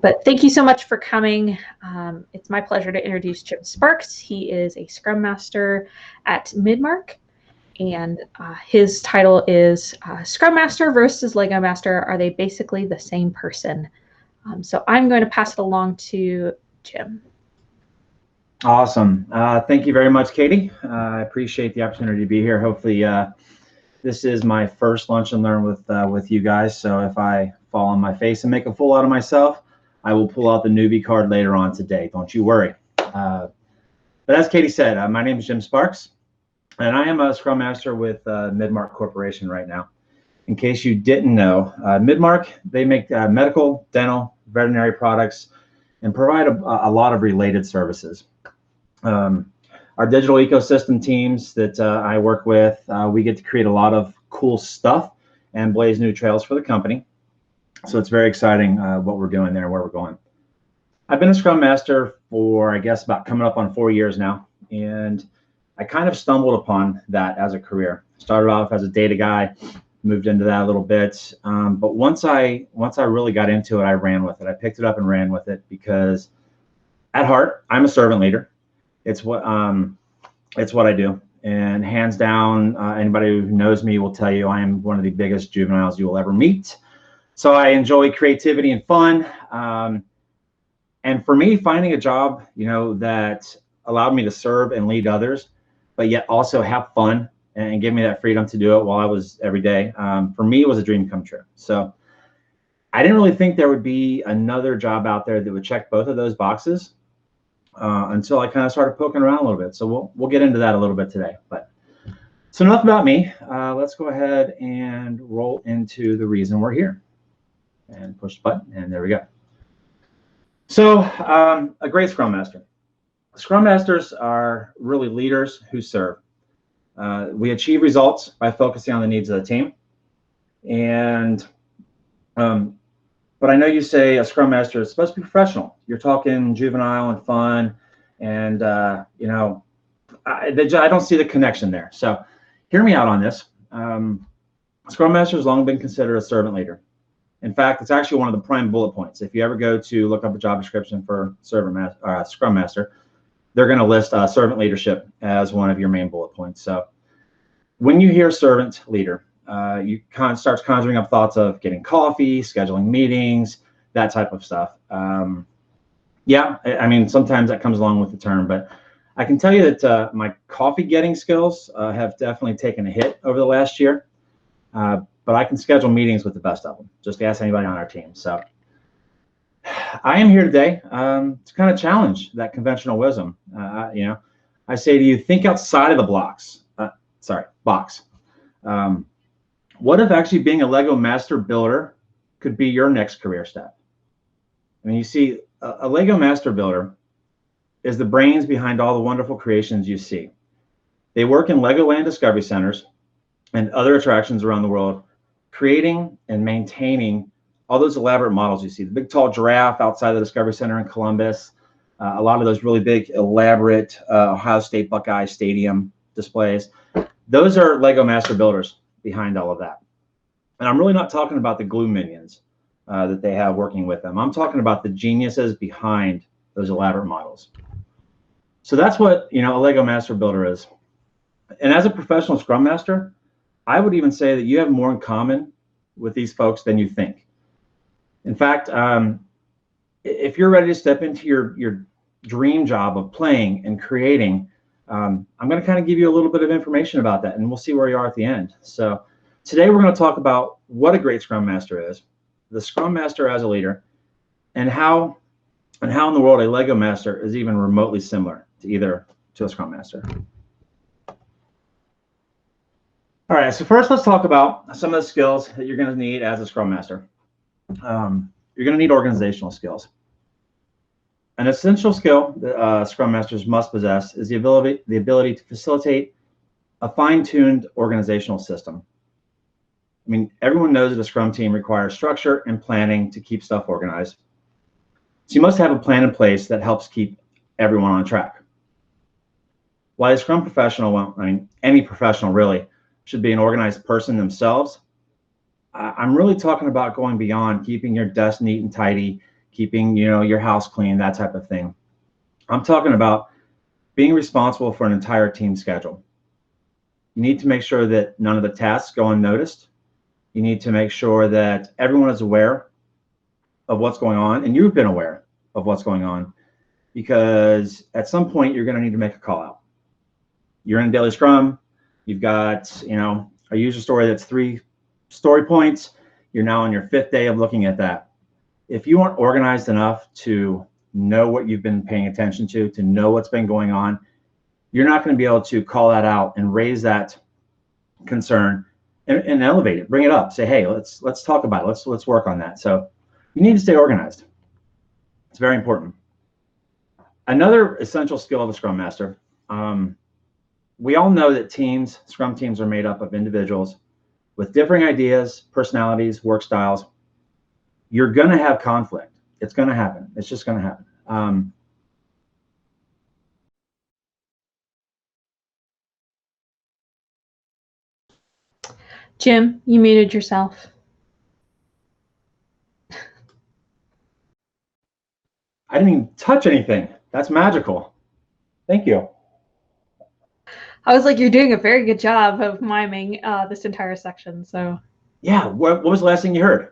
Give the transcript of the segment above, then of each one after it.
But thank you so much for coming. It's my pleasure to introduce Jim Sparks. He is a Scrum Master at Midmark, and his title is Scrum Master versus Lego Master. Are they basically the same person? So I'm going to pass it along to Jim. Awesome. Thank you very much, Katie. I appreciate the opportunity to be here. Hopefully, this is my first Lunch and Learn with you guys. So if I fall on my face and make a fool out of myself, I will pull out the newbie card later on today. Don't you worry. But as Katie said, my name is Jim Sparks, and I am a Scrum Master with Midmark Corporation right now. In case you didn't know, Midmark, they make medical, dental, veterinary products and provide a lot of related services. Our digital ecosystem teams that I work with, we get to create a lot of cool stuff and blaze new trails for the company. So it's very exciting what we're doing there and where we're going. I've been a Scrum Master for, I guess, about coming up on 4 years now. And I kind of stumbled upon that as a career. Started off as a data guy, moved into that a little bit. But once I really got into it, I ran with it. I picked it up and ran with it because at heart, I'm a servant leader. It's what I do. And hands down, anybody who knows me will tell you I am one of the biggest juveniles you will ever meet. So I enjoy creativity and fun. And for me, finding a job, that allowed me to serve and lead others, but yet also have fun and give me that freedom to do it while I was every day. For me, it was a dream come true. So I didn't really think there would be another job out there that would check both of those boxes until I kind of started poking around a little bit. So we'll get into that a little bit today. But so enough about me. Let's go ahead and roll into the reason we're here. And push the button, and there we go. So a great Scrum Master. Scrum Masters are really leaders who serve. We achieve results by focusing on the needs of the team. And but I know you say a Scrum Master is supposed to be professional. You're talking juvenile and fun, and I don't see the connection there. So hear me out on this. Scrum Master has long been considered a servant leader. In fact, it's actually one of the prime bullet points. If you ever go to look up a job description for Scrum Master, they're going to list servant leadership as one of your main bullet points. So when you hear servant leader, you kind of starts conjuring up thoughts of getting coffee, scheduling meetings, that type of stuff. Yeah, I mean, sometimes that comes along with the term, but I can tell you that my coffee getting skills have definitely taken a hit over the last year. But I can schedule meetings with the best of them. Just ask anybody on our team. So I am here today to kind of challenge that conventional wisdom. I say to you, think outside of the box. What if actually being a Lego master builder could be your next career step? I mean, you see, a Lego master builder is the brains behind all the wonderful creations you see. They work in Legoland Discovery Centers and other attractions around the world, creating and maintaining all those elaborate models you see. The big tall giraffe outside the Discovery Center in Columbus, a lot of those really big elaborate Ohio State Buckeye Stadium displays. Those are Lego master builders behind all of that. And I'm really not talking about the glue minions that they have working with them. I'm talking about the geniuses behind those elaborate models. So that's what a Lego master builder is. And as a professional Scrum Master, I would even say that you have more in common with these folks than you think. In fact, if you're ready to step into your dream job of playing and creating, I'm going to kind of give you a little bit of information about that, and we'll see where you are at the end. So today we're going to talk about what a great Scrum Master is, the Scrum Master as a leader, and how in the world a Lego Master is even remotely similar to a Scrum Master. All right, so first let's talk about some of the skills that you're going to need as a Scrum Master. You're going to need organizational skills. An essential skill that Scrum Masters must possess is the ability to facilitate a fine-tuned organizational system. I mean, everyone knows that a Scrum team requires structure and planning to keep stuff organized. So you must have a plan in place that helps keep everyone on track. While a Scrum professional, well, I mean, any professional really, should be an organized person themselves, I'm really talking about going beyond keeping your desk neat and tidy, keeping, your house clean, that type of thing. I'm talking about being responsible for an entire team schedule. You need to make sure that none of the tasks go unnoticed. You need to make sure that everyone is aware of what's going on, and you've been aware of what's going on, because at some point you're going to need to make a call out. You're in daily Scrum. You've got, a user story that's 3 story points. You're now on your 5th day of looking at that. If you aren't organized enough to know what you've been paying attention to know what's been going on, you're not going to be able to call that out and raise that concern and elevate it, bring it up, say, hey, let's talk about it. Let's work on that. So you need to stay organized. It's very important. Another essential skill of a Scrum Master, we all know that Scrum teams are made up of individuals with differing ideas, personalities, work styles. You're going to have conflict. It's going to happen. It's just going to happen. Jim, you muted yourself. I didn't even touch anything. That's magical. Thank you. I was like, you're doing a very good job of miming this entire section. So yeah, what was the last thing you heard?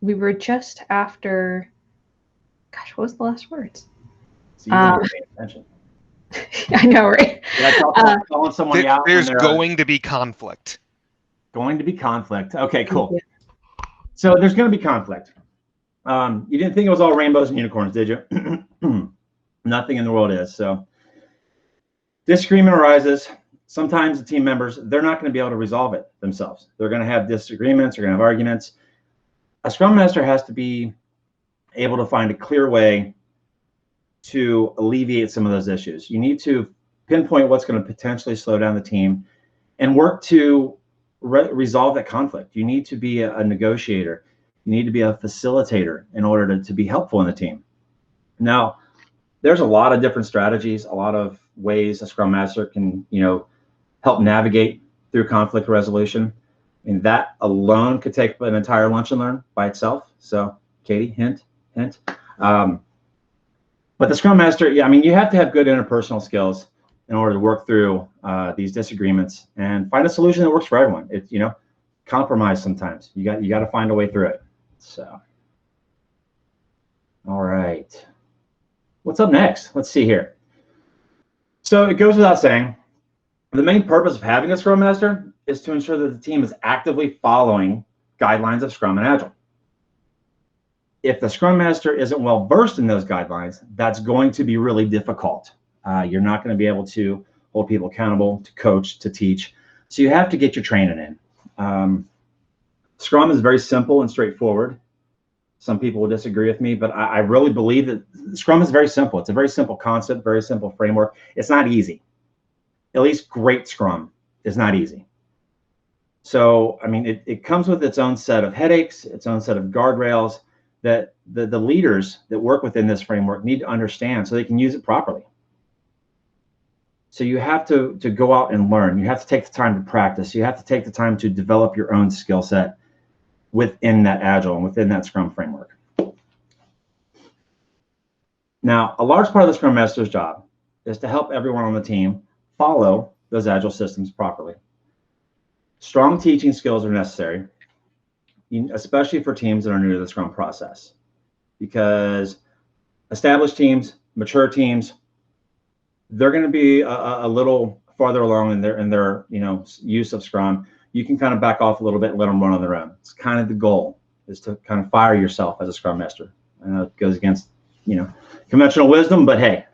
We were just after. Gosh, what was the last words? So you weren't paying attention. I know, right? Yeah, calling somebody out. There's going to be conflict. Going to be conflict. Okay, cool. Yeah. So there's going to be conflict. You didn't think it was all rainbows and unicorns, did you? Nothing in the world is. So disagreement arises. Sometimes the team members, they're not going to be able to resolve it themselves. They're going to have disagreements. They're going to have arguments. A Scrum Master has to be able to find a clear way to alleviate some of those issues. You need to pinpoint what's going to potentially slow down the team and work to resolve that conflict. You need to be a negotiator. You need to be a facilitator in order to be helpful in the team. Now, there's a lot of different strategies, a lot of ways a Scrum Master can, help navigate through conflict resolution. And that alone could take an entire lunch and learn by itself. So, Katie, hint. But the Scrum Master, you have to have good interpersonal skills in order to work through these disagreements and find a solution that works for everyone. It's, compromise sometimes. You got to find a way through it. So, all right. What's up next? Let's see here. So it goes without saying, the main purpose of having a Scrum Master is to ensure that the team is actively following guidelines of Scrum and Agile. If the Scrum Master isn't well versed in those guidelines, that's going to be really difficult. You're not going to be able to hold people accountable, to coach, to teach. So you have to get your training in. Scrum is very simple and straightforward. Some people will disagree with me, but I really believe that Scrum is very simple. It's a very simple concept, very simple framework. It's not easy. At least great Scrum is not easy. So, it comes with its own set of headaches, its own set of guardrails that the leaders that work within this framework need to understand so they can use it properly. So you have to go out and learn. You have to take the time to practice. You have to take the time to develop your own skill set within that Agile and within that Scrum framework. Now, a large part of the Scrum Master's job is to help everyone on the team follow those Agile systems properly. Strong teaching skills are necessary, especially for teams that are new to the Scrum process, because established teams, mature teams, they're going to be a little farther along in their use of Scrum. You can kind of back off a little bit and let them run on their own. It's kind of the goal, is to kind of fire yourself as a Scrum Master. I know it goes against conventional wisdom, but hey,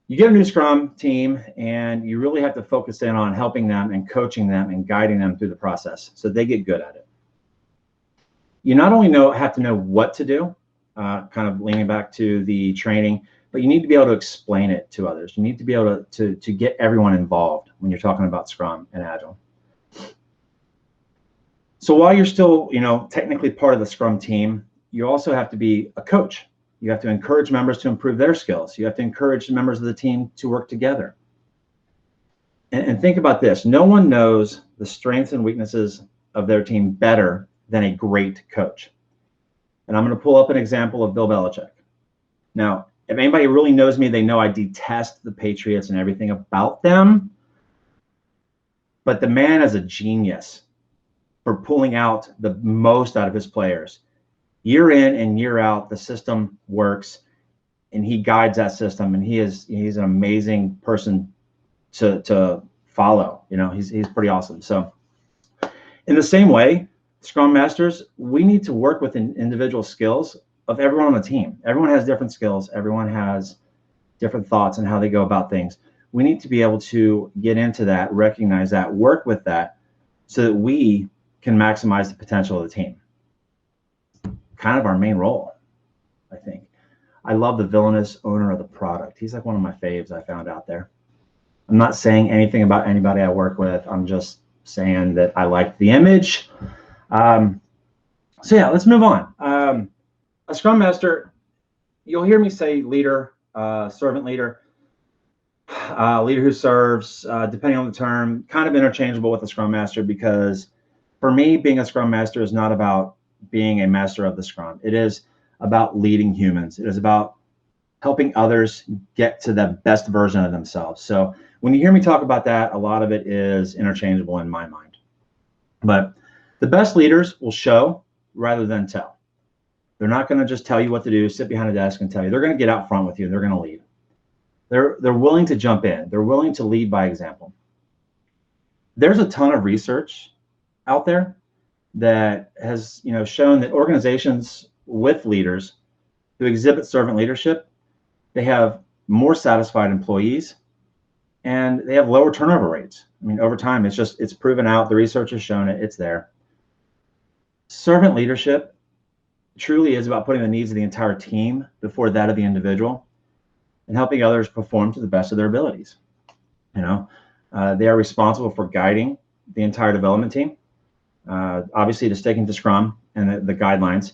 you get a new Scrum team and you really have to focus in on helping them and coaching them and guiding them through the process so they get good at it. You not only have to know what to do, kind of leaning back to the training, but you need to be able to explain it to others. You need to be able to get everyone involved when you're talking about Scrum and Agile. So while you're still, technically part of the Scrum team, you also have to be a coach. You have to encourage members to improve their skills. You have to encourage the members of the team to work together. And think about this. No one knows the strengths and weaknesses of their team better than a great coach. And I'm going to pull up an example of Bill Belichick. Now, if anybody really knows me, they know I detest the Patriots and everything about them. But the man is a genius for pulling out the most out of his players. Year in and year out, the system works, and he guides that system. And he's an amazing person to follow. You know, he's pretty awesome. So, in the same way, Scrum Masters, we need to work with individual skills of everyone on the team. Everyone has different skills. Everyone has different thoughts on how they go about things. We need to be able to get into that, recognize that, work with that, so that we can maximize the potential of the team. Kind of our main role, I think. I love the villainous owner of the product. He's like one of my faves I found out there. I'm not saying anything about anybody I work with. I'm just saying that I like the image. So yeah, let's move on. A Scrum Master, you'll hear me say leader, servant leader, leader who serves, depending on the term, kind of interchangeable with a Scrum Master, because for me, being a Scrum Master is not about being a master of the Scrum. It is about leading humans. It is about helping others get to the best version of themselves. So when you hear me talk about that, a lot of it is interchangeable in my mind. But the best leaders will show rather than tell. They're not going to just tell you what to do, sit behind a desk and tell you. They're going to get out front with you. They're going to lead. They're willing to jump in. They're willing to lead by example. There's a ton of research out there that has, shown that organizations with leaders who exhibit servant leadership, they have more satisfied employees and they have lower turnover rates. I mean, over time, it's proven out. The research has shown it. It's there. Servant leadership truly is about putting the needs of the entire team before that of the individual and helping others perform to the best of their abilities. They are responsible for guiding the entire development team, obviously to sticking to Scrum and the guidelines,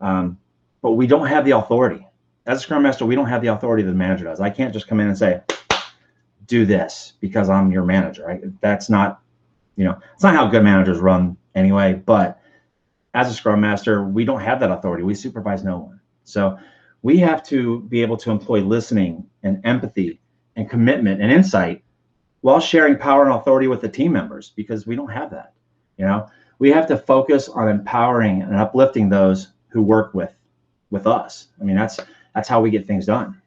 but we don't have the authority. As a Scrum Master, we don't have the authority that the manager does. I can't just come in and say, do this because I'm your manager. Right? That's not, it's not how good managers run anyway, but as a Scrum Master, we don't have that authority. We supervise no one. So we have to be able to employ listening and empathy and commitment and insight while sharing power and authority with the team members, because we don't have that. We have to focus on empowering and uplifting those who work with us. I mean, that's how we get things done.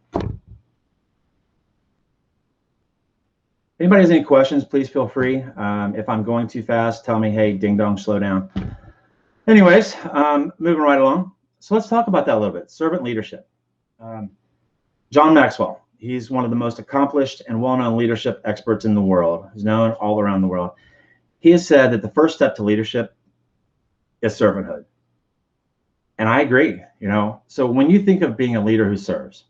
Anybody has any questions, please feel free. If I'm going too fast, tell me, hey, ding dong, slow down. Anyways, moving right along. So let's talk about that a little bit. Servant leadership. John Maxwell, he's one of the most accomplished and well-known leadership experts in the world. He's known all around the world. He has said that the first step to leadership is servanthood. And I agree, So when you think of being a leader who serves,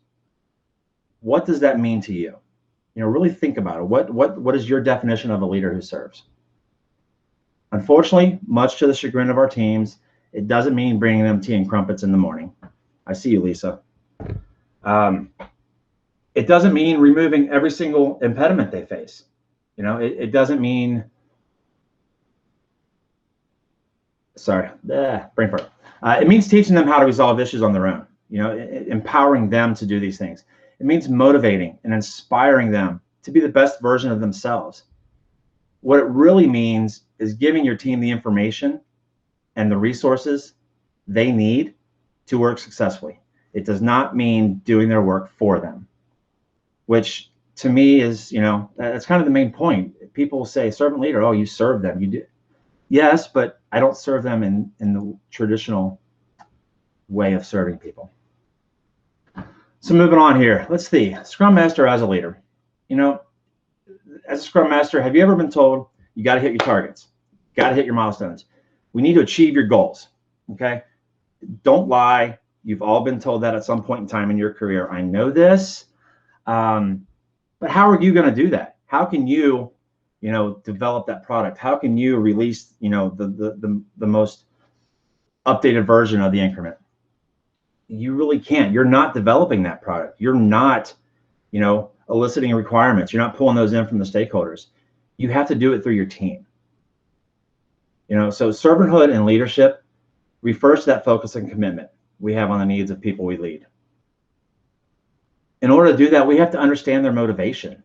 what does that mean to you? Really think about it. What is your definition of a leader who serves? Unfortunately, much to the chagrin of our teams, it doesn't mean bringing them tea and crumpets in the morning. I see you, Lisa. It doesn't mean removing every single impediment they face. It doesn't mean, brain fart. It means teaching them how to resolve issues on their own, empowering them to do these things. It means motivating and inspiring them to be the best version of themselves. What it really means is giving your team the information and the resources they need to work successfully. It does not mean doing their work for them, which to me is, that's kind of the main point. People say, servant leader, oh, you serve them. You do. Yes, but I don't serve them in the traditional way of serving people. So moving on here, let's see. Scrum Master as a leader. As a Scrum Master, have you ever been told you got to hit your targets, got to hit your milestones? We need to achieve your goals, okay? Don't lie. You've all been told that at some point in time in your career. I know this, but how are you going to do that? How can you, develop that product? How can you release, the most updated version of the increment? You really can't. You're not developing that product. You're not, eliciting requirements. You're not pulling those in from the stakeholders. You have to do it through your team. So servanthood and leadership refers to that focus and commitment, we have on the needs of people we lead. In order to do that, we have to understand their motivation.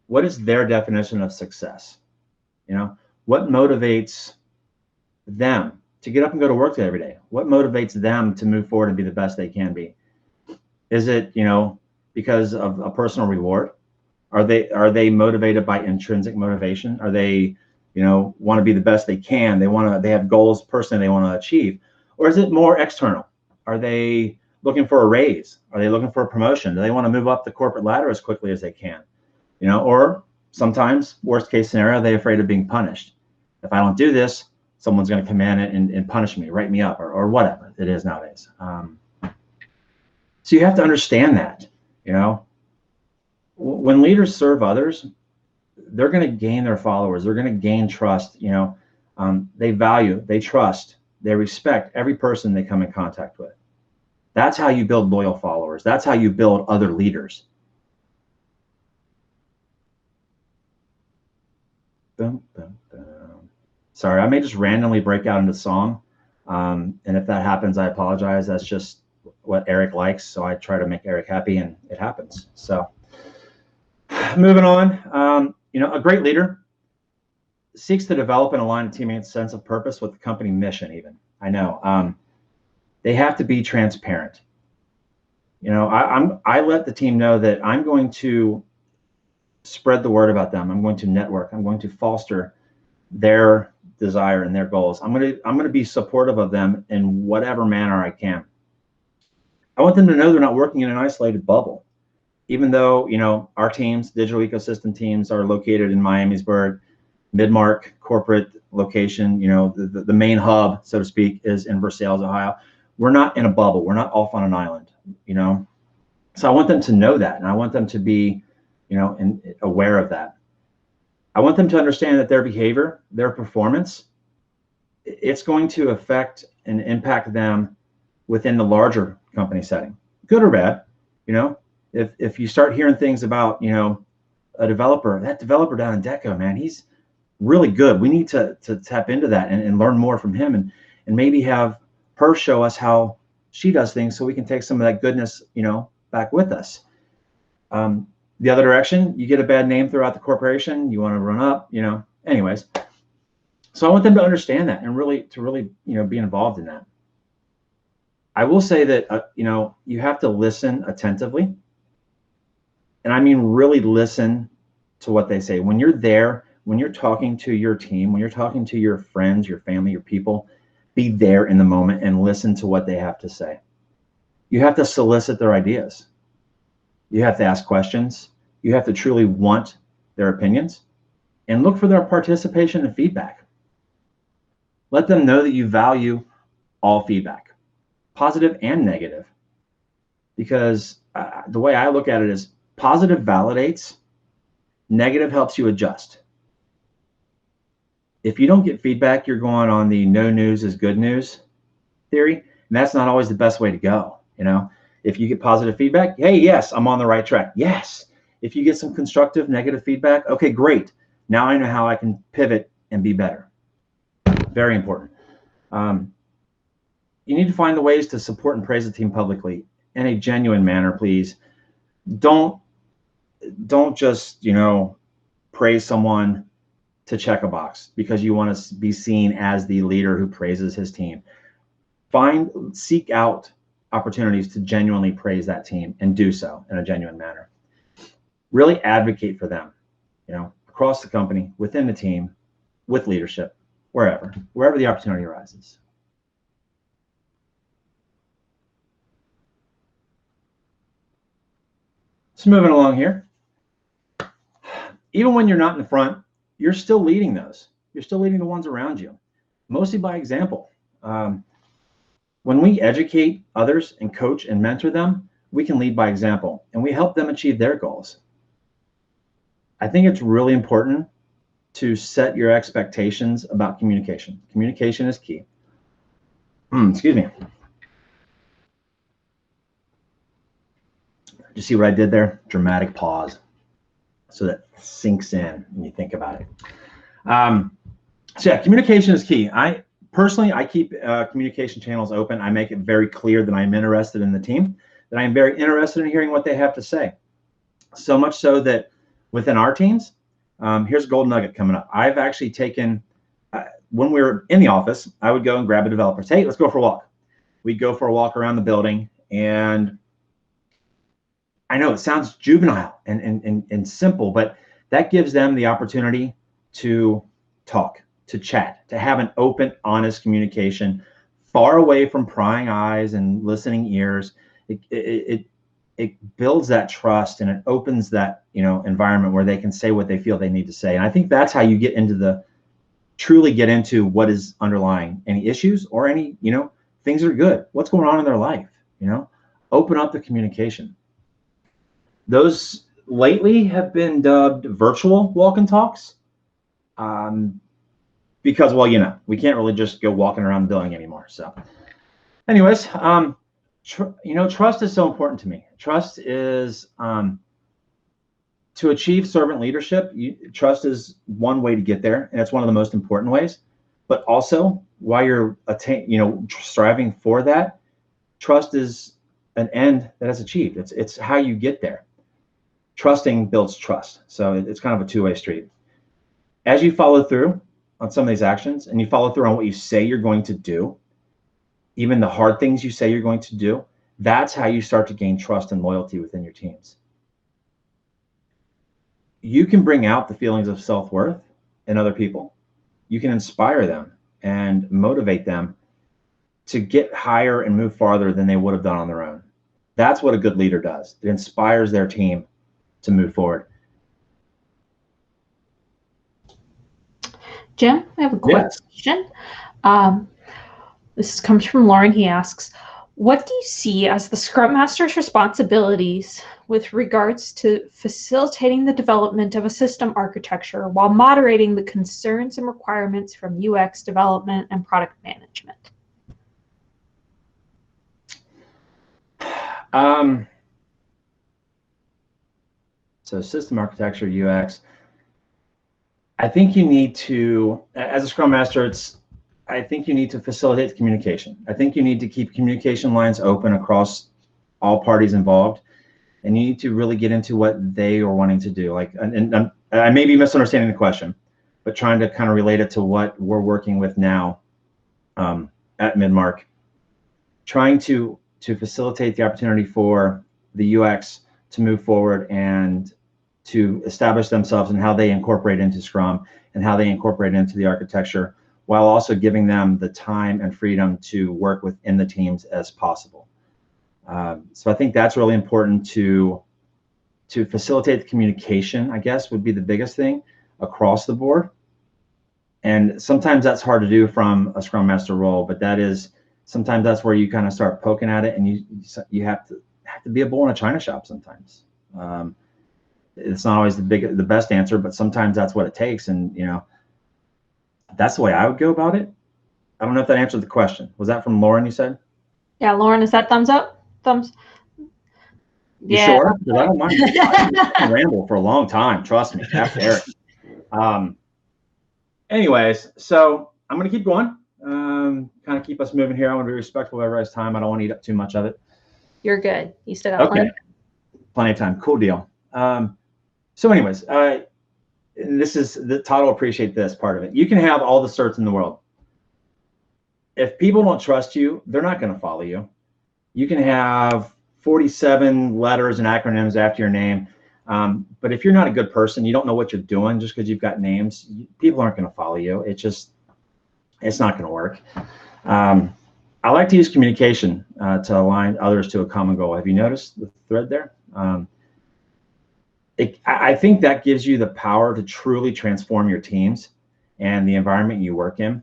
What is their definition of success? What motivates them to get up and go to work every day? What motivates them to move forward and be the best they can be? Is it, because of a personal reward? Are they motivated by intrinsic motivation? Are they, want to be the best they can? They have goals personally they want to achieve, or is it more external? Are they looking for a raise? Are they looking for a promotion? Do they want to move up the corporate ladder as quickly as they can? Or sometimes, worst case scenario, they're afraid of being punished. If I don't do this, someone's going to come in and punish me, write me up, or whatever it is nowadays. So you have to understand that, when leaders serve others, they're going to gain their followers. They're going to gain trust. They value, they trust, they respect every person they come in contact with. That's how you build loyal followers. That's how you build other leaders. Dun, dun, dun. Sorry, I may just randomly break out into song. And if that happens, I apologize. That's just what Eric likes. So I try to make Eric happy, and it happens. So moving on, a great leader seeks to develop and align a teammate's sense of purpose with the company mission even. I know. They have to be transparent. I let the team know that I'm going to spread the word about them. I'm going to network. I'm going to foster their desire and their goals. I'm going to be supportive of them in whatever manner I can. I want them to know they're not working in an isolated bubble. Even though, our teams, digital ecosystem teams, are located in Miamisburg, Midmark corporate location, the main hub, so to speak, is in Versailles, Ohio. We're not in a bubble. We're not off on an island, So I want them to know that, and I want them to be, aware of that. I want them to understand that their behavior, their performance, it's going to affect and impact them within the larger company setting, good or bad. If you start hearing things about, a developer, that developer down in Deco, man, he's really good. We need to tap into that and learn more from him, and maybe have her show us how she does things so we can take some of that goodness, back with us. The other direction, you get a bad name throughout the corporation, you want to run up, anyways. So I want them to understand that and really be involved in that. I will say that, you have to listen attentively. And I mean, really listen to what they say. When you're there, when you're talking to your team, when you're talking to your friends, your family, your people, be there in the moment and listen to what they have to say. You have to solicit their ideas. You have to ask questions. You have to truly want their opinions and look for their participation and feedback. Let them know that you value all feedback, positive and negative, because the way I look at it is positive validates, negative helps you adjust. If you don't get feedback, you're going on the no news is good news theory, and that's not always the best way to go. If you get positive feedback, hey, yes, I'm on the right track. Yes. If you get some constructive negative feedback, okay, great. Now I know how I can pivot and be better. Very important. You need to find the ways to support and praise the team publicly in a genuine manner, please. Don't just, praise someone to check a box because you want to be seen as the leader who praises his team. Seek out opportunities to genuinely praise that team and do so in a genuine manner. Really advocate for them, across the company, within the team, with leadership, wherever the opportunity arises. So moving along here, even when you're not in the front, you're still leading those. You're still leading the ones around you, mostly by example. When we educate others and coach and mentor them, we can lead by example, and we help them achieve their goals. I think it's really important to set your expectations about communication. Communication is key. Excuse me. Did you see what I did there? Dramatic pause, so that sinks in when you think about it. So yeah, communication is key. I Personally, I keep communication channels open. I make it very clear that I'm interested in the team, that I'm very interested in hearing what they have to say. So much so that within our teams, here's a gold nugget coming up. I've actually taken, when we were in the office, I would go and grab a developer. Say, hey, let's go for a walk. We'd go for a walk around the building. And I know it sounds juvenile and simple, but that gives them the opportunity to talk, to chat, to have an open, honest communication, far away from prying eyes and listening ears. It builds that trust, and it opens that, you know, environment where they can say what they feel they need to say. And I think that's how you truly get into what is underlying any issues or any, you know, things are good. What's going on in their life, you know? Open up the communication. Those lately have been dubbed virtual walk and talks, because, well, you know, we can't really just go walking around the building anymore. So anyways, you know, trust is so important to me. Trust is, to achieve servant leadership, trust is one way to get there, and it's one of the most important ways. But also, while you're striving for that, trust is an end that is achieved. It's how you get there. Trusting builds trust, so it's kind of a two-way street. As you follow through on some of these actions, and you follow through on what you say you're going to do, even the hard things you say you're going to do, that's how you start to gain trust and loyalty within your teams. You can bring out the feelings of self-worth in other people. You can inspire them and motivate them to get higher and move farther than they would have done on their own. That's what a good leader does. It inspires their team to move forward. Jim, I have a question. This comes from Lauren. He asks, what do you see as the Scrum Master's responsibilities with regards to facilitating the development of a system architecture while moderating the concerns and requirements from UX development and product management? So system architecture, UX, I think you need to, as a Scrum Master, I think you need to facilitate communication. I think you need to keep communication lines open across all parties involved, and you need to really get into what they are wanting to do. Like, and I may be misunderstanding the question, but trying to kind of relate it to what we're working with now at Midmark, trying to facilitate the opportunity for the UX to move forward and to establish themselves and how they incorporate into Scrum and how they incorporate into the architecture, while also giving them the time and freedom to work within the teams as possible. So I think that's really important to facilitate the communication, I guess, would be the biggest thing across the board. And sometimes that's hard to do from a Scrum Master role, but sometimes that's where you kind of start poking at it, and you have to be a bull in a china shop sometimes. It's not always the best answer, but sometimes that's what it takes. And, you know, that's the way I would go about it. I don't know if that answered the question. Was that from Lauren, you said? Yeah, Lauren, is that thumbs up? Thumbs? You sure? Because I don't mind. I can ramble for a long time. Trust me. After Eric. Anyways, so I'm going to keep going. Kind of keep us moving here. I want to be respectful of everybody's time. I don't want to eat up too much of it. You're good. You still got plenty of time. Cool deal. So anyways, this is the title. Appreciate this part of it. You can have all the certs in the world. If people don't trust you, they're not going to follow you. You can have 47 letters and acronyms after your name. But if you're not a good person, you don't know what you're doing just because you've got names, people aren't going to follow you. It's not going to work. I like to use communication to align others to a common goal. Have you noticed the thread there? I think that gives you the power to truly transform your teams and the environment you work in.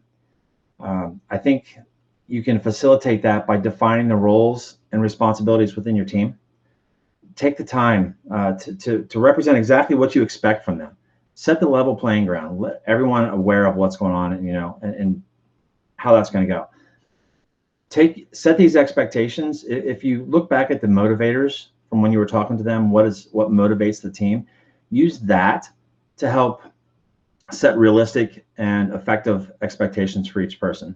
I think you can facilitate that by defining the roles and responsibilities within your team. Take the time to represent exactly what you expect from them. Set the level playing ground. Let everyone aware of what's going on, and and how that's going to go. Set these expectations. If you look back at the motivators from when you were talking to them, what motivates the team, use that to help set realistic and effective expectations for each person.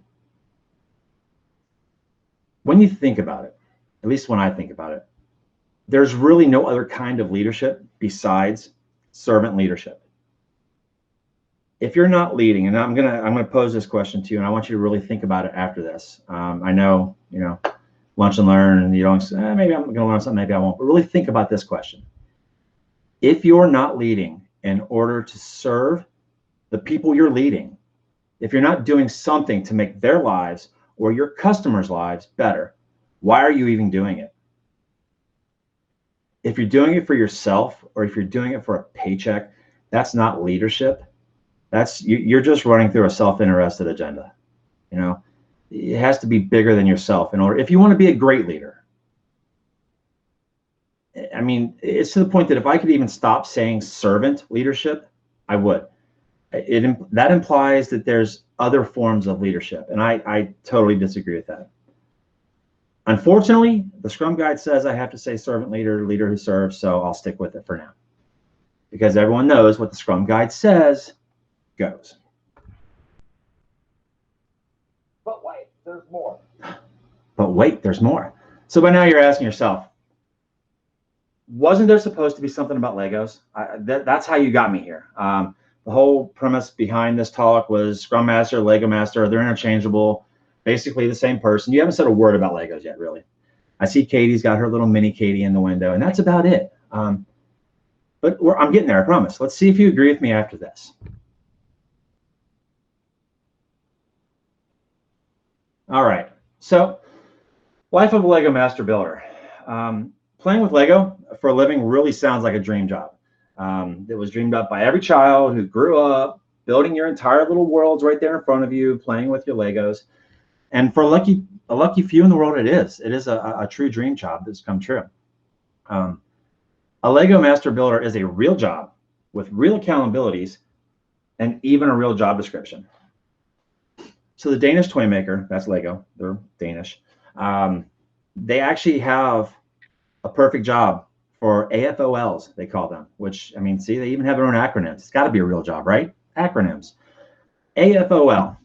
when you think about it, at least when I think about it, there's really no other kind of leadership besides servant leadership. If you're not leading, and I'm gonna pose this question to you, and I want you to really think about it after this. I know, lunch and learn, and you don't, maybe I'm gonna learn something, maybe I won't, but really think about this question. If you're not leading in order to serve the people you're leading, if you're not doing something to make their lives or your customers' lives better, why are you even doing it? If you're doing it for yourself, or if you're doing it for a paycheck, that's not leadership. You're just running through a self-interested agenda. It has to be bigger than yourself in order, if you want to be a great leader. I mean, it's to the point that if I could even stop saying servant leadership, I would. That implies that there's other forms of leadership, and I totally disagree with that. Unfortunately, the Scrum Guide says I have to say servant leader, leader who serves, so I'll stick with it for now. Because everyone knows what the Scrum Guide says goes. But wait, there's more. But wait, there's more. So by now you're asking yourself, wasn't there supposed to be something about Legos? That's how you got me here. The whole premise behind this talk was Scrum Master, Lego Master, they're interchangeable, basically the same person. You haven't said a word about Legos yet, really. I see Katie's got her little mini Katie in the window, and that's about it. But I'm getting there, I promise. Let's see if you agree with me after this. All right, so life of a Lego Master Builder. Playing with Lego for a living really sounds like a dream job. It was dreamed up by every child who grew up building your entire little worlds right there in front of you, playing with your Legos. And for a lucky few in the world, it is a true dream job that's come true. A Lego Master Builder is a real job with real accountabilities and even a real job description. So the Danish toy maker, that's Lego, they're Danish, they actually have a perfect job for AFOLs, they call them, which, I mean, see, they even have their own acronyms. It's got to be a real job, right? Acronyms. AFOL,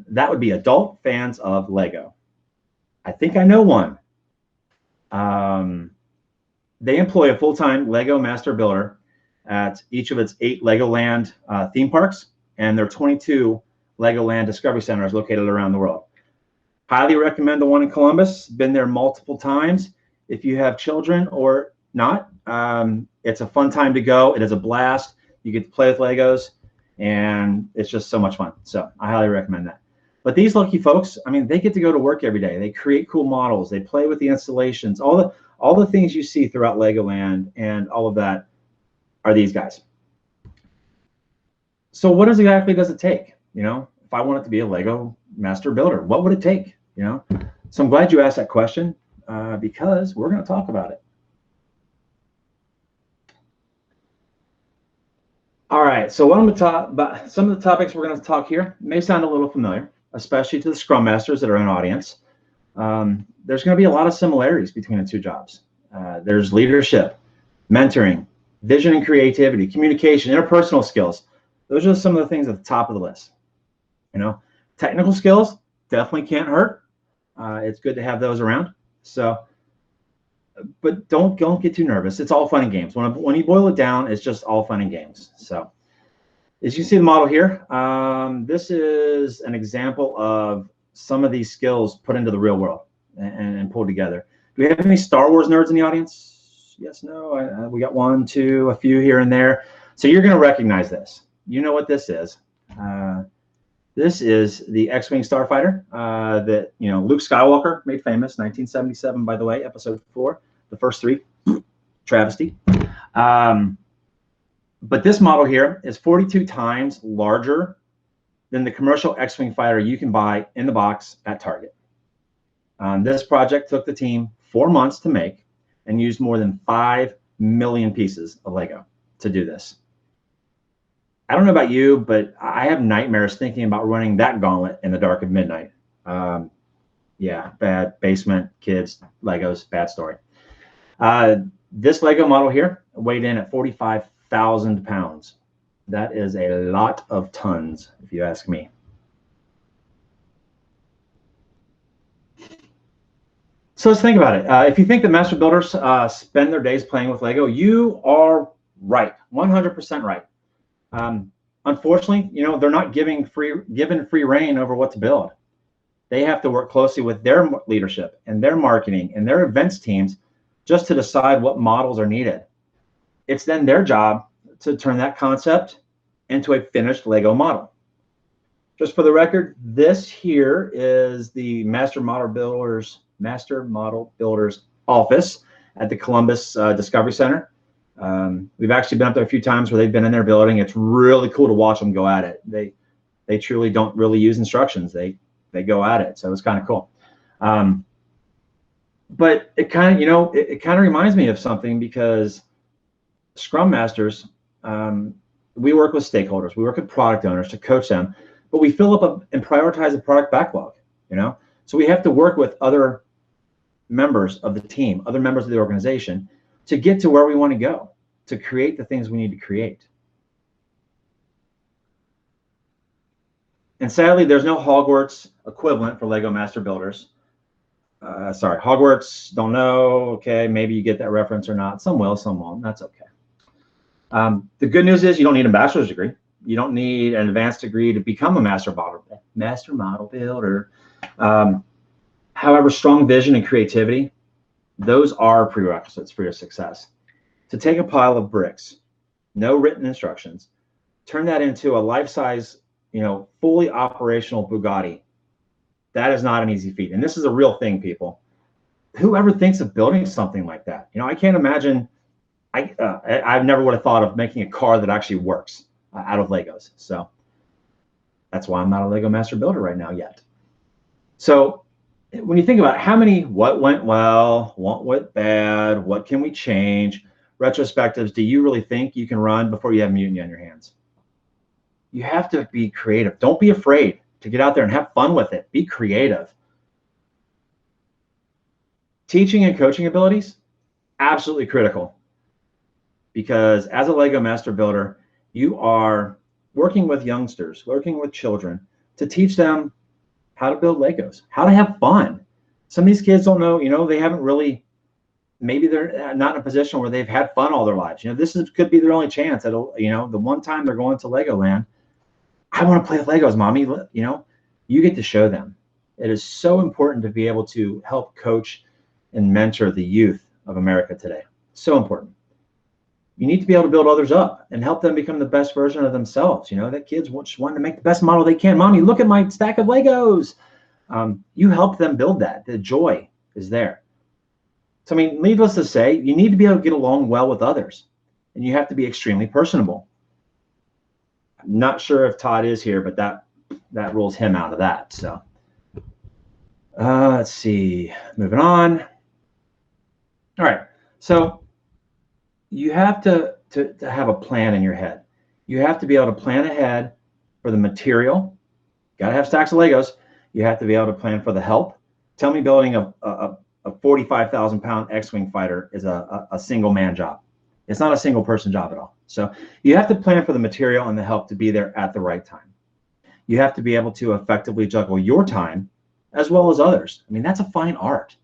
that would be Adult Fans of Lego. I think I know one. They employ a full-time Lego Master Builder at each of its 8 Legoland theme parks and their 22 Legoland Discovery Centers located around the world. Highly recommend the one in Columbus. Been there multiple times. If you have children or not, it's a fun time to go. It is a blast. You get to play with Legos, and it's just so much fun. So I highly recommend that. But these lucky folks, I mean, they get to go to work every day. They create cool models. They play with the installations. All the things you see throughout Legoland and all of that are these guys. So what exactly does it take? If I wanted to be a Lego Master Builder, what would it take? So I'm glad you asked that question because we're going to talk about it. All right, so what I'm going to talk about, some of the topics we're going to talk here may sound a little familiar, especially to the Scrum Masters that are in audience. There's going to be a lot of similarities between the two jobs. There's leadership, mentoring, vision and creativity, communication, interpersonal skills. Those are some of the things at the top of the list. Technical skills definitely can't hurt. It's good to have those around. So, but don't get too nervous. It's all fun and games. When you boil it down, it's just all fun and games. So, as you see the model here, this is an example of some of these skills put into the real world and pulled together. Do we have any Star Wars nerds in the audience? Yes, no. We got one, two, a few here and there. So you're going to recognize this. You know what this is. This is the X-Wing Starfighter that Luke Skywalker made famous, 1977, by the way, episode 4, the first 3, travesty. But this model here is 42 times larger than the commercial X-Wing fighter you can buy in the box at Target. This project took the team 4 months to make and used more than 5 million pieces of Lego to do this. I don't know about you, but I have nightmares thinking about running that gauntlet in the dark of midnight. Yeah, bad basement, kids, Legos, bad story. This Lego model here weighed in at 45,000 pounds. That is a lot of tons, if you ask me. So let's think about it. If you think that master builders spend their days playing with Lego, you are right, 100% right. Unfortunately, they're not given free reign over what to build. They have to work closely with their leadership and their marketing and their events teams just to decide what models are needed. It's then their job to turn that concept into a finished Lego model. Just for the record, this here is the Master Model Builders office at the Columbus Discovery Center. We've actually been up there a few times where they've been in their building. It's really cool to watch them go at it. They truly don't really use instructions. They go at it. So it's kind of cool. But it kind of, it kind of reminds me of something, because Scrum Masters, we work with stakeholders, we work with product owners to coach them, but we fill up and prioritize a product backlog, So we have to work with other members of the team, other members of the organization, to get to where we want to go, to create the things we need to create. And sadly, there's no Hogwarts equivalent for Lego Master Builders. Sorry, Hogwarts, don't know. Okay, maybe you get that reference or not. Some will, some won't. That's okay. The good news is you don't need a bachelor's degree. You don't need an advanced degree to become a master model builder. However, strong vision and creativity, those are prerequisites for your success. To take a pile of bricks, no written instructions, turn that into a life-size, fully operational Bugatti, that is not an easy feat. And this is a real thing, people. Whoever thinks of building something like that? I can't imagine. I never would have thought of making a car that actually works out of Legos. So that's why I'm not a Lego Master Builder right now yet. So when you think about what went well, what went bad, what can we change, retrospectives, do you really think you can run before you have mutiny on your hands? You have to be creative. Don't be afraid to get out there and have fun with it. Be creative. Teaching and coaching abilities, absolutely critical. Because as a Lego Master Builder, you are working with youngsters, working with children to teach them how to build Legos, how to have fun. Some of these kids don't know, they haven't really, maybe they're not in a position where they've had fun all their lives. This could be their only chance at, the one time they're going to Legoland. I want to play with Legos, mommy. You get to show them. It is so important to be able to help coach and mentor the youth of America today. So important. You need to be able to build others up and help them become the best version of themselves. That kids just want to make the best model they can. Mommy, look at my stack of Legos. You help them build that. The joy is there. So, needless to say, you need to be able to get along well with others, and you have to be extremely personable. I'm not sure if Todd is here, but that rules him out of that. So let's see, moving on. All right, so you have to have a plan in your head. You have to be able to plan ahead for the material. Got to have stacks of Legos. You have to be able to plan for the help. Tell me building a 45,000 pound X-Wing fighter is a single man job. It's not a single person job at all. So you have to plan for the material and the help to be there at the right time. You have to be able to effectively juggle your time as well as others. That's a fine art.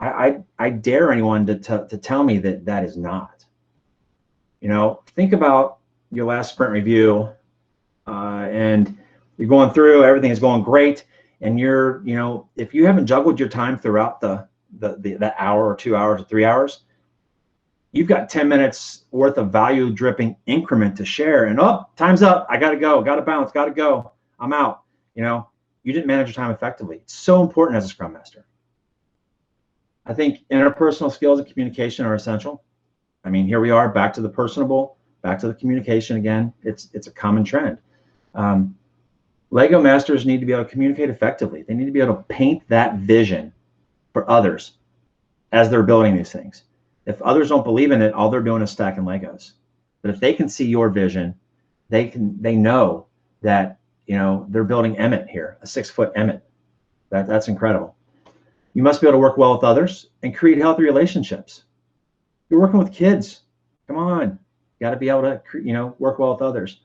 I dare anyone to tell me that is not. Think about your last sprint review, and you're going through, everything is going great, and you're, if you haven't juggled your time throughout the hour or 2 hours or 3 hours, you've got 10 minutes worth of value dripping increment to share, and time's up. I gotta go, gotta bounce, gotta go. I'm out. You didn't manage your time effectively. It's so important as a Scrum Master. I think interpersonal skills and communication are essential. Here we are, back to the personable, back to the communication again. It's a common trend. Lego Masters need to be able to communicate effectively. They need to be able to paint that vision for others as they're building these things. If others don't believe in it, all they're doing is stacking Legos. But if they can see your vision, they know that they're building Emmett here, a 6-foot Emmett. That's incredible. You must be able to work well with others and create healthy relationships. You're working with kids. Come on. You got to be able to, work well with others.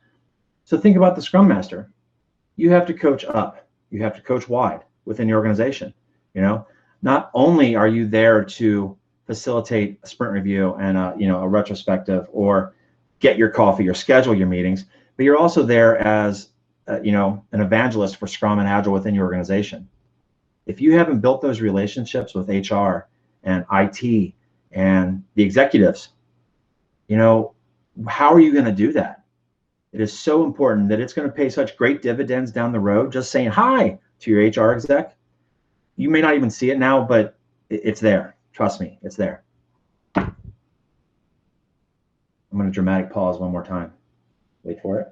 So think about the Scrum Master. You have to coach up. You have to coach wide within the organization. Not only are you there to facilitate a sprint review and a retrospective, or get your coffee or schedule your meetings, but you're also there as an evangelist for Scrum and Agile within your organization. If you haven't built those relationships with HR and IT and the executives, how are you going to do that? It is so important that it's going to pay such great dividends down the road. Just saying hi to your HR exec. You may not even see it now, but it's there. Trust me, it's there. I'm going to dramatic pause one more time. Wait for it.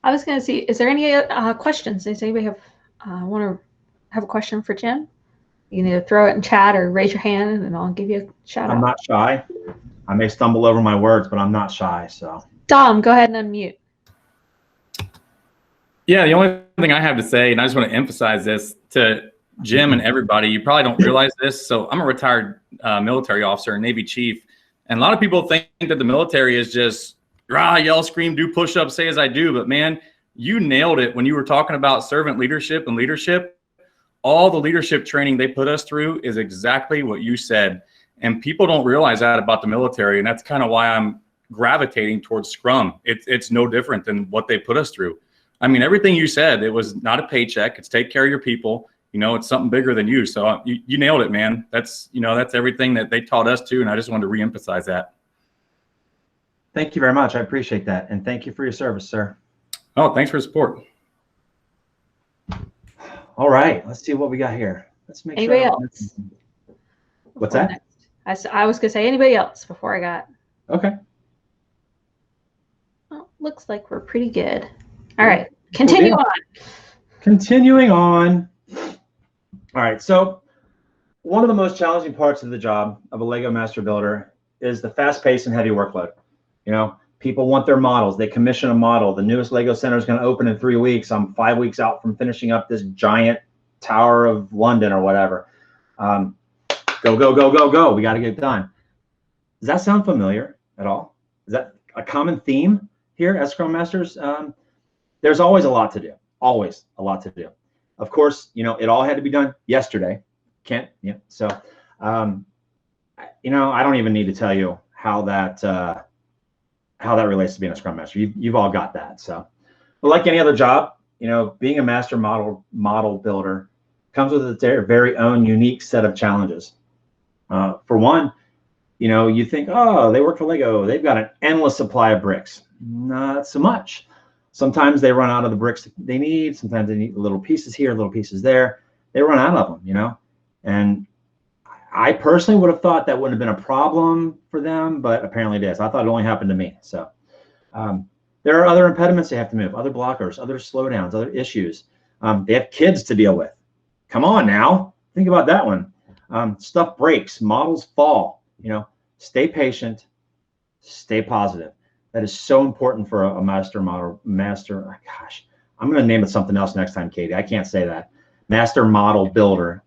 I was going to see, is there any questions? Does anybody want to have a question for Jim? You can either throw it in chat or raise your hand, and I'll give you a shout out. I'm not shy. I may stumble over my words, but I'm not shy. So, Dom, go ahead and unmute. Yeah, the only thing I have to say, and I just want to emphasize this to Jim and everybody, you probably don't realize this. So I'm a retired military officer and Navy chief. And a lot of people think that the military is just rah, yell, scream, do push-ups, say as I do. But man, you nailed it when you were talking about servant leadership and leadership. All the leadership training they put us through is exactly what you said. And people don't realize that about the military. And that's kind of why I'm gravitating towards Scrum. It's no different than what they put us through. I mean, everything you said, it was not a paycheck. It's take care of your people. It's something bigger than you. So you nailed it, man. That's everything that they taught us too. And I just wanted to reemphasize that. Thank you very much. I appreciate that. And thank you for your service, sir. Oh, thanks for the support. All right, let's see what we got here. Let's make Anybody sure. else? What's that? Next. I was going to say anybody else before I got. Okay. Well, looks like we're pretty good. All right, continue on. Continuing on. All right, so one of the most challenging parts of the job of a Lego Master Builder is the fast pace and heavy workload. People want their models. They commission a model. The newest Lego Center is going to open in 3 weeks. I'm 5 weeks out from finishing up this giant Tower of London or whatever. Go, go, go, go, go. We got to get it done. Does that sound familiar at all? Is that a common theme here as Scrum Masters? There's always a lot to do. Always a lot to do. Of course, it all had to be done yesterday. So, I don't even need to tell you how that relates to being a Scrum Master. You've all got that. So, but like any other job, being a master model builder comes with its very own unique set of challenges. For one, you think, oh, they work for Lego. They've got an endless supply of bricks. Not so much. Sometimes they run out of the bricks they need. Sometimes they need little pieces here, little pieces there. They run out of them, And I personally would have thought that wouldn't have been a problem for them, but apparently it is. I thought it only happened to me. So there are other impediments they have to move, other blockers, other slowdowns, other issues. They have kids to deal with. Come on now. Think about that one. Stuff breaks, models fall. Stay patient, stay positive. That is so important for a master. Gosh, I'm going to name it something else next time, Katie. I can't say that. Master model builder.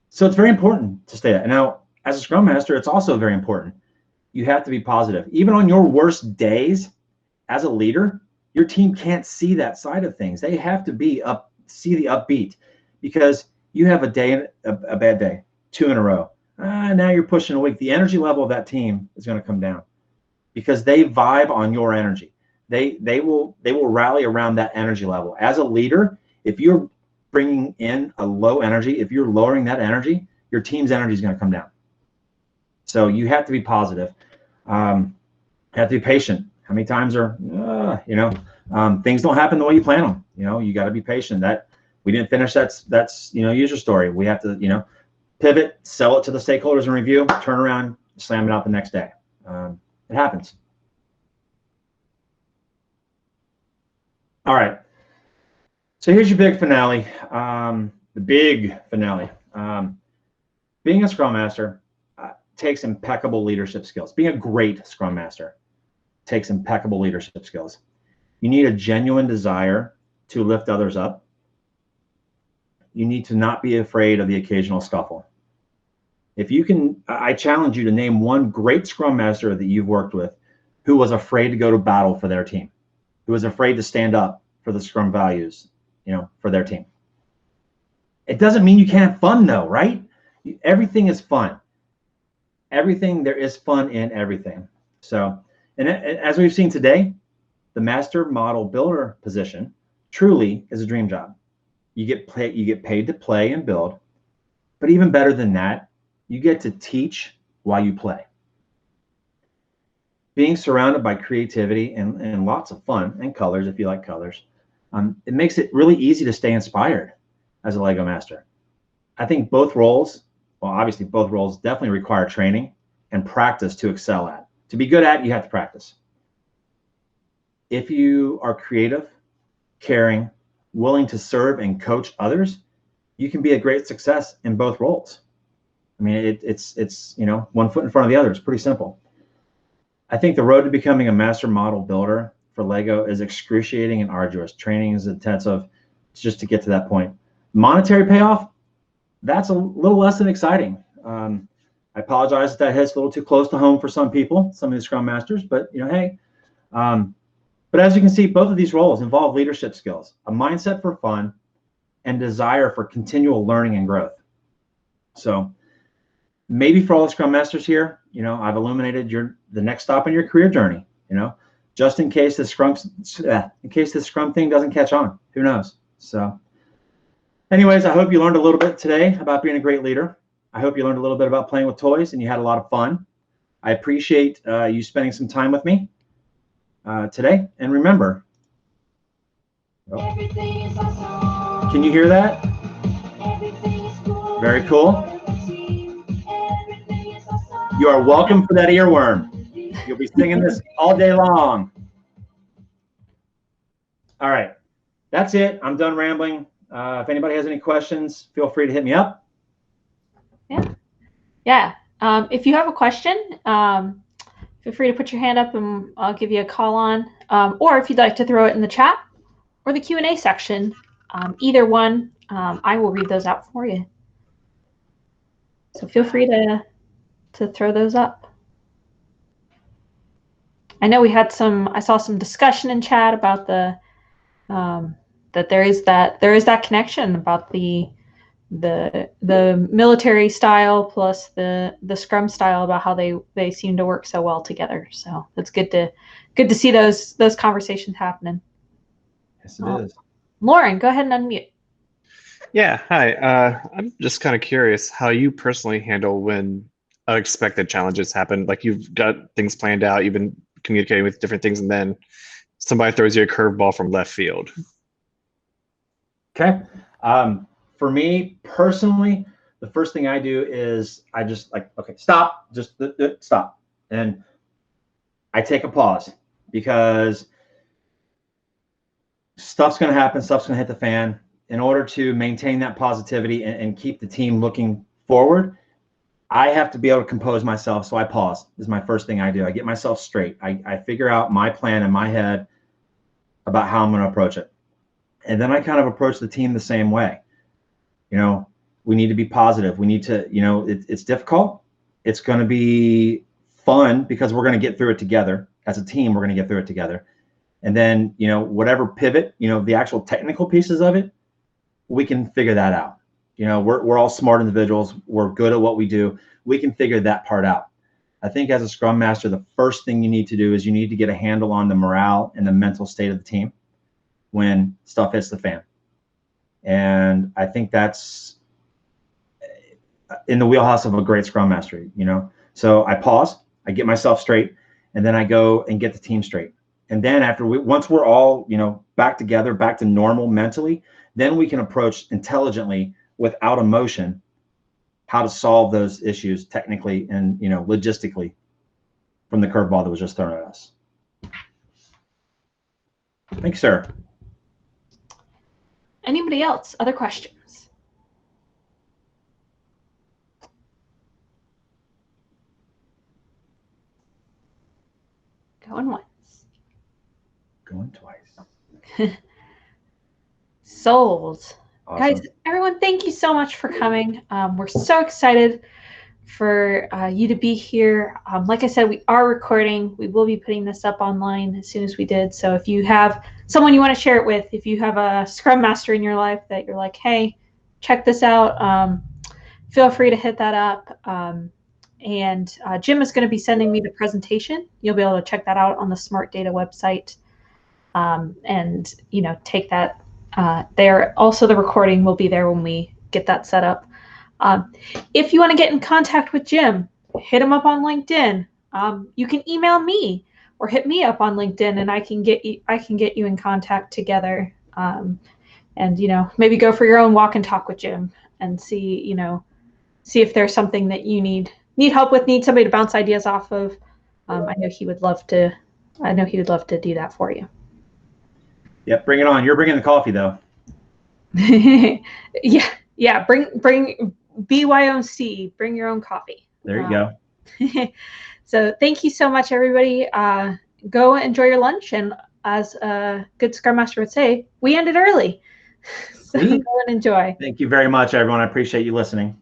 So it's very important to stay that. And now, as a Scrum Master, it's also very important. You have to be positive. Even on your worst days, as a leader, your team can't see that side of things. They have to see the upbeat, because you have a bad day, 2 in a row. Now you're pushing a week. The energy level of that team is going to come down, because they vibe on your energy. They will rally around that energy level. As a leader, if you're bringing in a low energy, if you're lowering that energy, your team's energy is going to come down. So you have to be positive. You have to be patient. How many times things don't happen the way you plan them. You got to be patient. That we didn't finish. That's user story. We have to pivot, sell it to the stakeholders and review, turn around, slam it out the next day. It happens. All right. So here's your big finale. The big finale. Being a Scrum Master takes impeccable leadership skills. Being a great Scrum Master takes impeccable leadership skills. You need a genuine desire to lift others up. You need to not be afraid of the occasional scuffle. If you can, I challenge you to name one great Scrum Master that you've worked with who was afraid to go to battle for their team, who was afraid to stand up for the Scrum values, for their team. It doesn't mean you can't have fun though, right? Everything is fun. Everything, there is fun in everything. So, and as we've seen today, the master model builder position truly is a dream job. You get paid to play and build, but even better than that, you get to teach while you play. Being surrounded by creativity and lots of fun and colors, if you like colors, it makes it really easy to stay inspired as a Lego master. I think both roles, well, obviously both roles definitely require training and practice to excel at. To be good at, you have to practice. If you are creative, caring, willing to serve and coach others, you can be a great success in both roles. I mean, it's you know, one foot in front of the other. It's pretty simple. I think the road to becoming a master model builder for Lego is excruciating and arduous. Training is intensive just to get to that point. Monetary payoff, that's a little less than exciting. I apologize if that hits a little too close to home for some people, some of the Scrum Masters, but you know, hey. But as you can see, both of these roles involve leadership skills, a mindset for fun, and desire for continual learning and growth. So maybe for all the Scrum Masters here, you know, I've illuminated the next stop in your career journey, you know, just in case the Scrum thing doesn't catch on. Who knows? So anyways, I hope you learned a little bit today about being a great leader. I hope you learned a little bit about playing with toys and you had a lot of fun. I appreciate you spending some time with me today. And remember, can you hear that? Very cool. You are welcome for that earworm. You'll be singing this all day long. All right, that's it. I'm done rambling. If anybody has any questions, feel free to hit me up. Yeah. If you have a question, feel free to put your hand up and I'll give you a call on. Or if you'd like to throw it in the chat or the Q&A section, either one, I will read those out for you. So feel free to throw those up. I know we had I saw some discussion in chat about that there is that connection about the military style plus the Scrum style, about how they seem to work so well together. So it's good to see those conversations happening. Yes, it is. Lauren, go ahead and unmute. Yeah, hi. I'm just kind of curious how you personally handle when unexpected challenges happen. Like you've got things planned out, you've been communicating with different things, and then somebody throws you a curveball from left field. Okay. For me personally, the first thing I do is I just like, okay, stop, just stop. And I take a pause because stuff's going to happen. Stuff's going to hit the fan. In order to maintain that positivity and keep the team looking forward, I have to be able to compose myself. So I pause. This is my first thing I do. I get myself straight. I figure out my plan in my head about how I'm going to approach it. And then I kind of approach the team the same way. You know, we need to be positive. We need to, you know, it's difficult. It's going to be fun because we're going to get through it together. As a team, we're going to get through it together. And then, you know, whatever pivot, you know, the actual technical pieces of it, we can figure that out. You know, we're all smart individuals. We're good at what we do. We can figure that part out. I think as a Scrum Master, the first thing you need to do is you need to get a handle on the morale and the mental state of the team when stuff hits the fan. And I think that's in the wheelhouse of a great Scrum Master, you know. So I pause, I get myself straight, and then I go and get the team straight. And then once we're all, you know, back together, back to normal mentally, then we can approach intelligently without emotion how to solve those issues technically and, you know, logistically from the curveball that was just thrown at us. Thanks, sir. Anybody else? Other questions? Going once. Going twice. Sold. Awesome. Guys, everyone, thank you so much for coming. We're so excited for you to be here. Like I said, we are recording. We will be putting this up online as soon as we did. So if you have someone you want to share it with, if you have a Scrum Master in your life that you're like, hey, check this out, feel free to hit that up. And Jim is going to be sending me the presentation. You'll be able to check that out on the Smart Data website, and take that there. Also, the recording will be there when we get that set up. If you want to get in contact with Jim, hit him up on LinkedIn. You can email me or hit me up on LinkedIn, and I can get you in contact together. And maybe go for your own walk and talk with Jim and see if there's something that you need help with, need somebody to bounce ideas off of. I know he would love to do that for you. Yep, bring it on. You're bringing the coffee though. Yeah. Bring BYOC. Bring your own coffee. There you go. So thank you so much, everybody. Go enjoy your lunch, and as a good Scrum Master would say, we ended early. So go and enjoy. Thank you very much, everyone. I appreciate you listening.